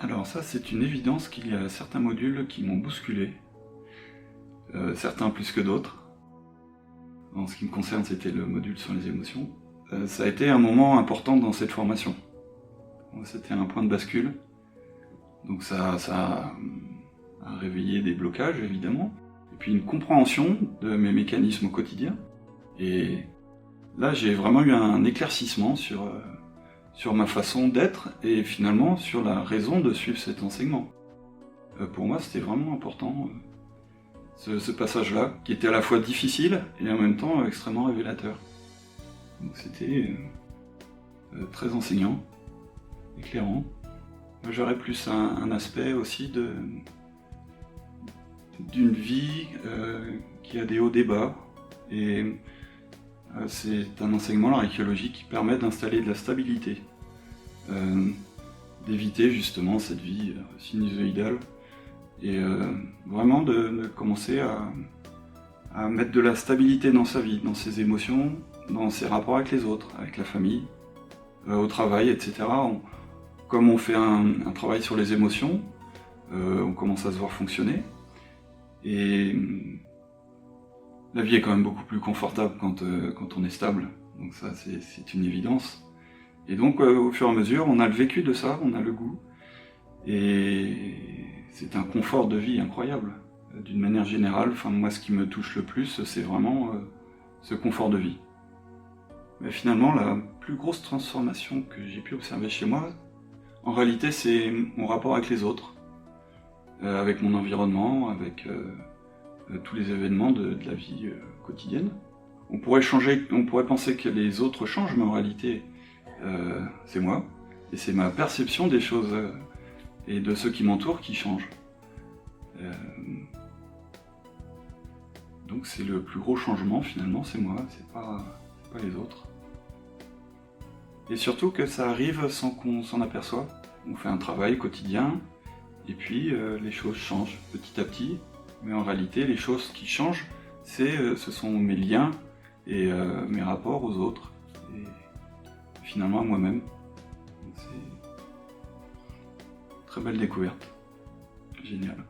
Alors ça, c'est une évidence qu'il y a certains modules qui m'ont bousculé, certains plus que d'autres. En ce qui me concerne, c'était le module sur les émotions. Ça a été un moment important dans cette formation. C'était un point de bascule. Donc ça a réveillé des blocages, évidemment, et puis une compréhension de mes mécanismes au quotidien. Et là, j'ai vraiment eu un éclaircissement sur ma façon d'être et finalement sur la raison de suivre cet enseignement. Pour moi, c'était vraiment important, ce passage-là, qui était à la fois difficile et en même temps extrêmement révélateur. Donc c'était très enseignant, éclairant. Moi, j'aurais plus un aspect aussi d'une vie qui a des hauts, des bas, et c'est un enseignement, l'archéologie, qui permet d'installer de la stabilité, d'éviter justement cette vie sinusoïdale, et vraiment de commencer à mettre de la stabilité dans sa vie, dans ses émotions, dans ses rapports avec les autres, avec la famille, au travail, etc. Comme on fait un travail sur les émotions, on commence à se voir fonctionner, et la vie est quand même beaucoup plus confortable quand on est stable, donc ça c'est une évidence. Et donc au fur et à mesure, on a le vécu de ça, on a le goût, et c'est un confort de vie incroyable. D'une manière générale, moi ce qui me touche le plus, c'est vraiment ce confort de vie. Mais finalement, la plus grosse transformation que j'ai pu observer chez moi, en réalité, c'est mon rapport avec les autres, avec mon environnement, avec tous les événements de la vie quotidienne. On pourrait penser que les autres changent, mais en réalité, c'est moi, et c'est ma perception des choses et de ceux qui m'entourent qui changent. Donc c'est le plus gros changement finalement, c'est moi, c'est pas les autres. Et surtout que ça arrive sans qu'on s'en aperçoive. On fait un travail quotidien, et puis les choses changent petit à petit, mais en réalité les choses qui changent, ce sont mes liens et mes rapports aux autres, et finalement à moi-même. C'est une très belle découverte, génial.